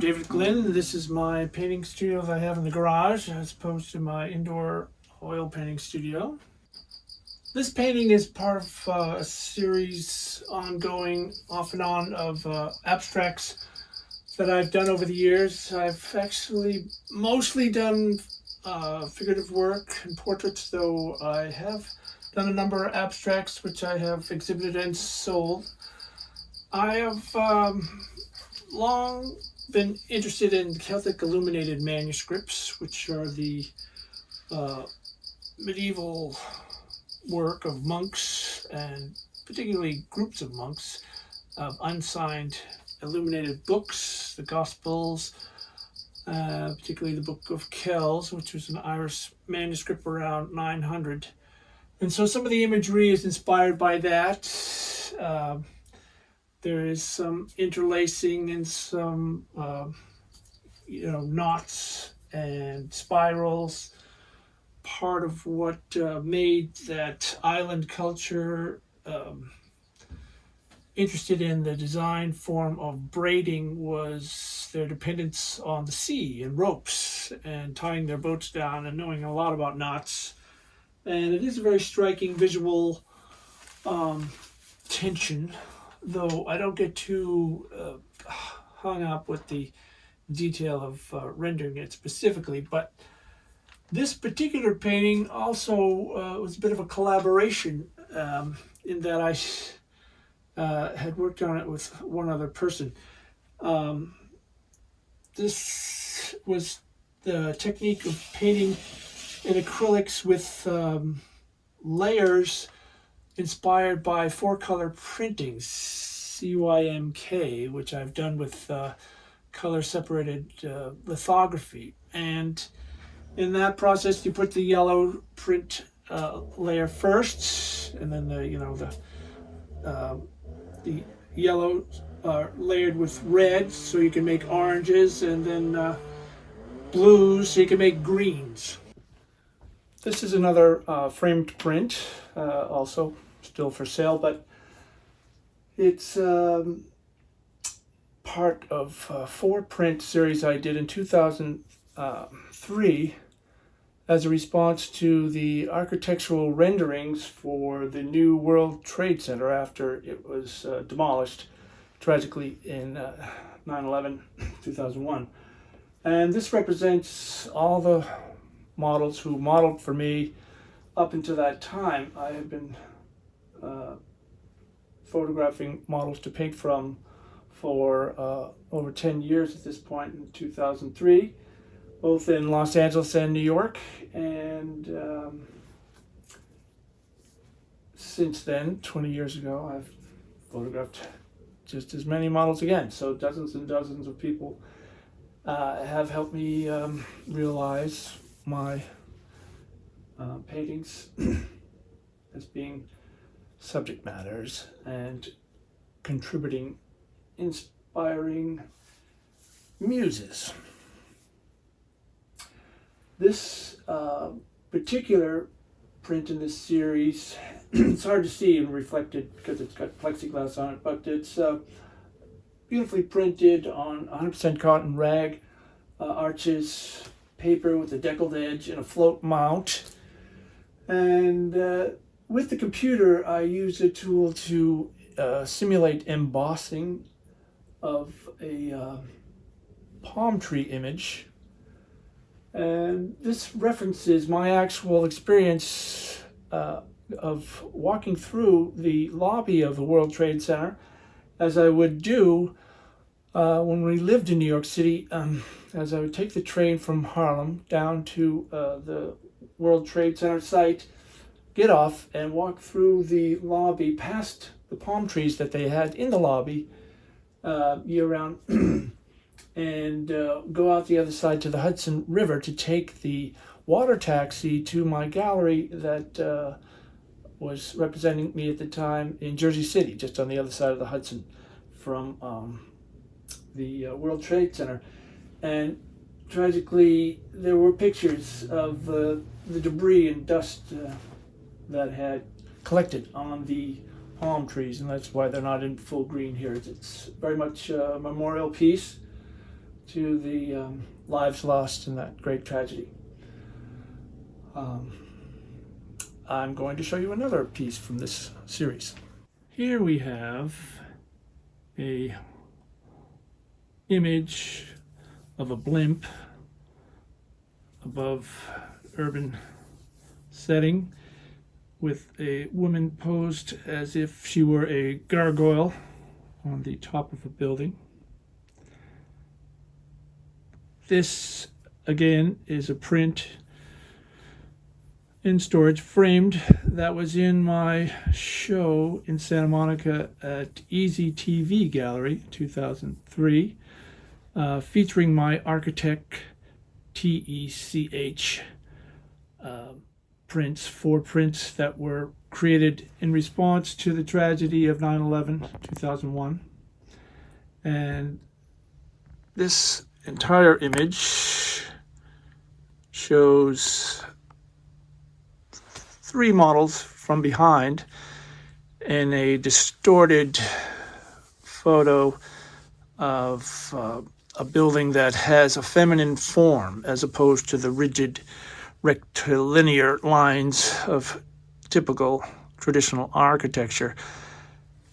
David Glynn. This is my painting studio that I have in the garage as opposed to my indoor oil painting studio. This painting is part of a series ongoing off and on of abstracts that I've done over the years. I've actually mostly done figurative work and portraits, though I have done a number of abstracts which I have exhibited and sold. I have long been interested in Celtic illuminated manuscripts, which are the medieval work of monks, and particularly groups of monks, of unsigned illuminated books, the Gospels, particularly the Book of Kells, which was an Irish manuscript around 900. And so some of the imagery is inspired by that. There is some interlacing and some, knots and spirals. Part of what made that island culture interested in the design form of braiding was their dependence on the sea and ropes and tying their boats down and knowing a lot about knots. And it is a very striking visual tension, though I don't get too hung up with the detail of rendering it specifically. But this particular painting also was a bit of a collaboration in that I had worked on it with one other person. This was the technique of painting in acrylics with layers inspired by four-color printing, CYMK, which I've done with color-separated lithography. And in that process, you put the yellow print layer first, and then the yellow layered with red, so you can make oranges, and then blues, so you can make greens. This is another framed print, also still for sale, but it's part of a 4-print series I did in 2003 as a response to the architectural renderings for the new World Trade Center after it was demolished tragically in 9/11, 2001. And this represents all the models who modeled for me up until that time. I had been photographing models to paint from for over 10 years at this point, in 2003, both in Los Angeles and New York. And since then, 20 years ago, I've photographed just as many models again. So dozens and dozens of people have helped me realize my paintings as being subject matters and contributing, inspiring muses. This particular print in this series, it's hard to see and reflected because it's got plexiglass on it, but it's beautifully printed on 100% cotton rag, arches, paper with a deckled edge and a float mount. And with the computer, I used a tool to simulate embossing of a palm tree image. And this references my actual experience of walking through the lobby of the World Trade Center, as I would do when we lived in New York City, as I would take the train from Harlem down to the World Trade Center site, get off and walk through the lobby past the palm trees that they had in the lobby year-round, and go out the other side to the Hudson River to take the water taxi to my gallery that was representing me at the time in Jersey City, just on the other side of the Hudson from the World Trade Center. And tragically, there were pictures of the debris and dust that had collected on the palm trees, and that's why they're not in full green here. It's very much a memorial piece to the lives lost in that great tragedy. I'm going to show you another piece from this series. Here we have a image of a blimp above urban setting with a woman posed as if she were a gargoyle on the top of a building. This again is a print in storage, framed, that was in my show in Santa Monica at Easy TV Gallery 2003, featuring my Architect TECH prints, 4 prints that were created in response to the tragedy of 9/11, 2001. And this entire image shows 3 models from behind in a distorted photo of a building that has a feminine form as opposed to the rigid rectilinear lines of typical traditional architecture.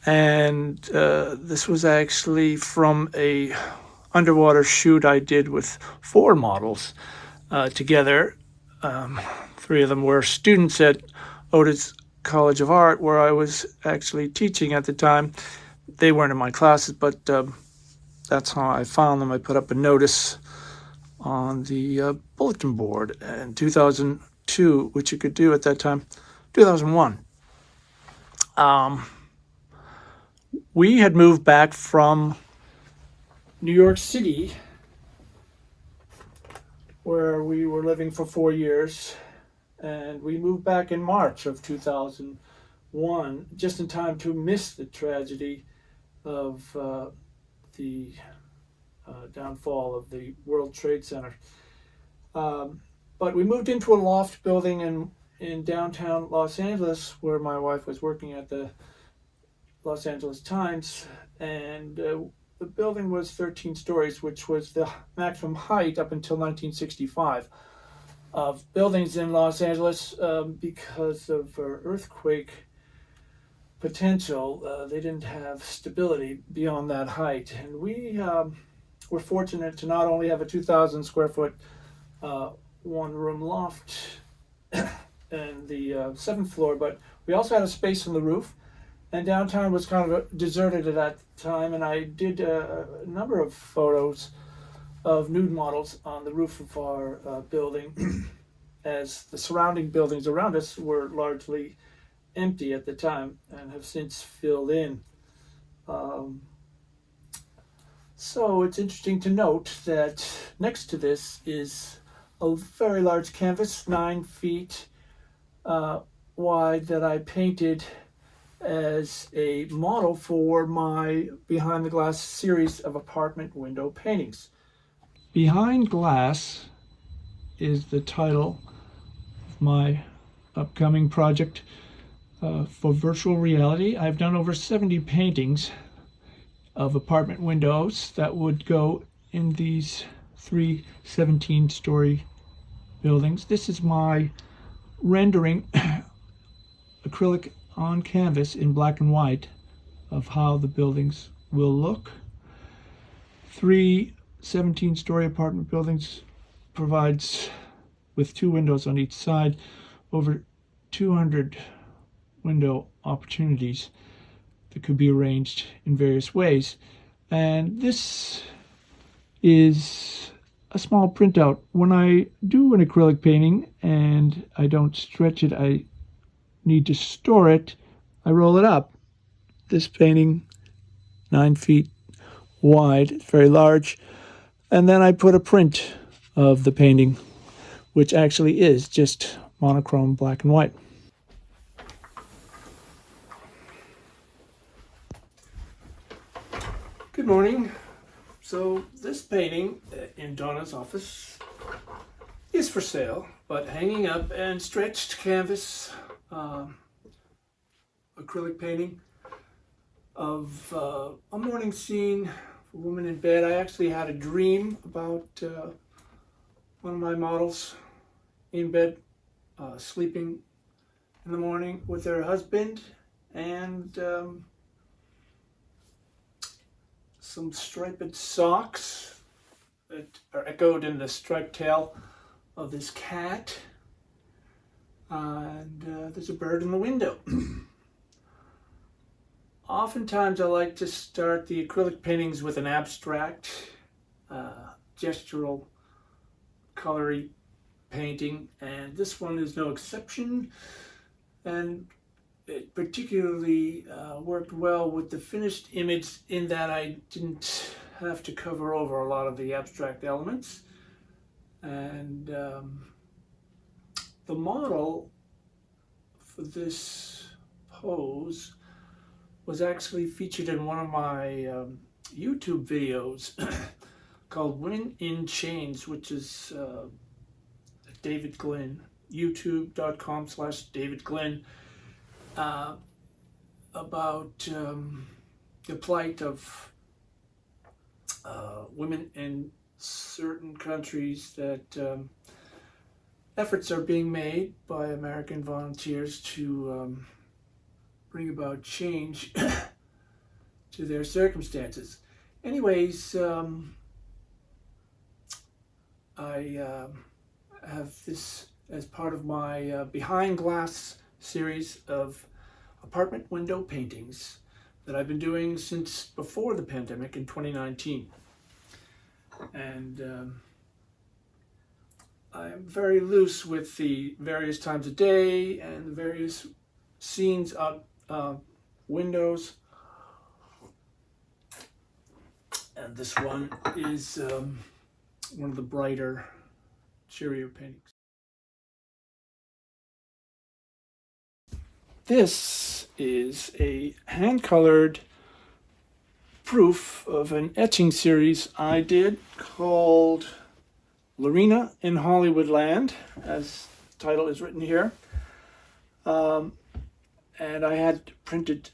And this was actually from a underwater shoot I did with 4 models together. 3 of them were students at Otis College of Art, where I was actually teaching at the time. They weren't in my classes, but that's how I found them. I put up a notice on the bulletin board in 2002, which you could do at that time, 2001. We had moved back from New York City, where we were living for 4 years, and we moved back in March of 2001, just in time to miss the tragedy of the downfall of the World Trade Center. But we moved into a loft building in downtown Los Angeles, where my wife was working at the Los Angeles Times, and the building was 13 stories, which was the maximum height up until 1965 of buildings in Los Angeles. Because of earthquake potential, they didn't have stability beyond that height. And we were fortunate to not only have a 2,000 square foot one-room loft and the 7th floor, but we also had a space on the roof. And downtown was kind of deserted at that time, and I did a number of photos of nude models on the roof of our building, as the surrounding buildings around us were largely empty at the time and have since filled in. So it's interesting to note that next to this is a very large canvas, 9 feet wide, that I painted as a model for my Behind the Glass series of apartment window paintings. Behind Glass is the title of my upcoming project for virtual reality. I've done over 70 paintings of apartment windows that would go in these 3 17-story buildings. This is my rendering acrylic on canvas in black and white of how the buildings will look. 3 17-story apartment buildings provides, with 2 windows on each side, over 200 window opportunities that could be arranged in various ways. And this is a small printout. When I do an acrylic painting and I don't stretch it, I need to store it, I roll it up. This painting, 9 feet wide, it's very large, and then I put a print of the painting, which actually is just monochrome black and white. Good morning. So this painting in Donna's office is for sale, but hanging up and stretched canvas acrylic painting of a morning scene for Woman in Bed. I actually had a dream about one of my models in bed, sleeping in the morning with her husband, and some striped socks that are echoed in the striped tail of this cat. And there's a bird in the window. Oftentimes I like to start the acrylic paintings with an abstract, gestural, colory painting, and this one is no exception. And it particularly worked well with the finished image in that I didn't have to cover over a lot of the abstract elements. And the model for this pose was actually featured in one of my YouTube videos called Women in Chains, which is David Glynn, youtube.com/David Glynn, about the plight of women in certain countries, that efforts are being made by American volunteers to bring about change to their circumstances. Anyways, I have this as part of my Behind Glass series of apartment window paintings that I've been doing since before the pandemic in 2019. And I'm very loose with the various times of day and the various scenes out windows. And this one is one of the brighter, cheerier paintings. This is a hand-colored proof of an etching series I did called Lorena in Hollywoodland, as the title is written here. And I had printed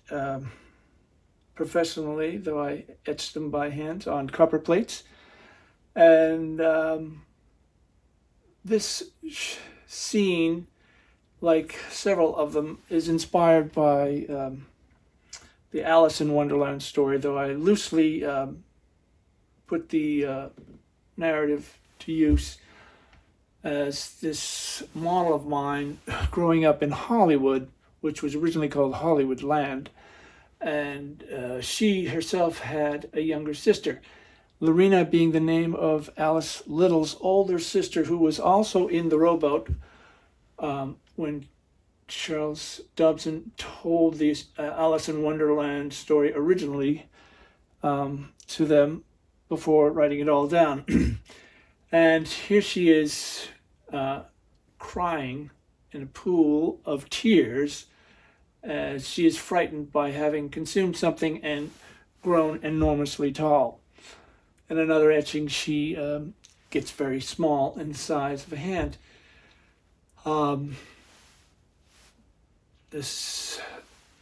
professionally, though I etched them by hand on copper plates. And this scene, like several of them, is inspired by the Alice in Wonderland story, though I loosely put the narrative to use, as this model of mine growing up in Hollywood, which was originally called Hollywoodland, and she herself had a younger sister, Lorena being the name of Alice Little's older sister, who was also in the rowboat when Charles Dobson told the Alice in Wonderland story originally to them before writing it all down. And here she is crying in a pool of tears as she is frightened by having consumed something and grown enormously tall. In another etching, she gets very small in the size of a hand. This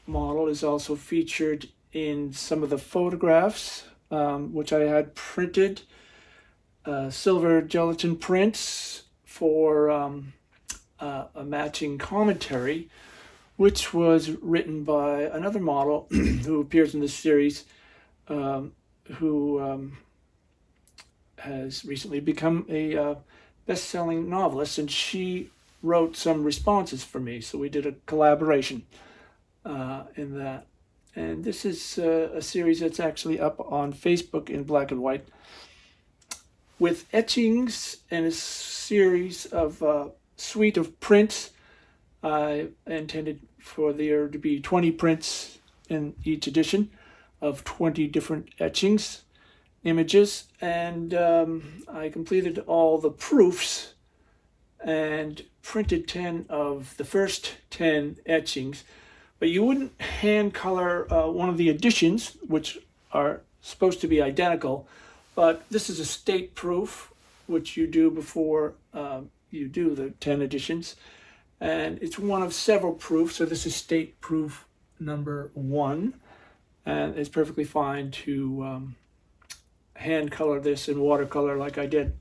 model is also featured in some of the photographs, which I had printed, silver gelatin prints for a matching commentary, which was written by another model who appears in this series, who has recently become a best-selling novelist, and she wrote some responses for me, so we did a collaboration in that. And this is a series that's actually up on Facebook in black and white, with etchings and a series of suite of prints. I intended for there to be 20 prints in each edition of 20 different etchings, images, and I completed all the proofs and printed 10 of the first 10 etchings. But you wouldn't hand color one of the editions, which are supposed to be identical, but this is a state proof, which you do before you do the 10 editions. And it's one of several proofs, so this is state proof number 1, and it's perfectly fine to hand color this in watercolor like I did,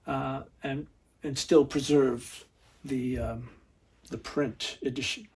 and still preserve the print edition.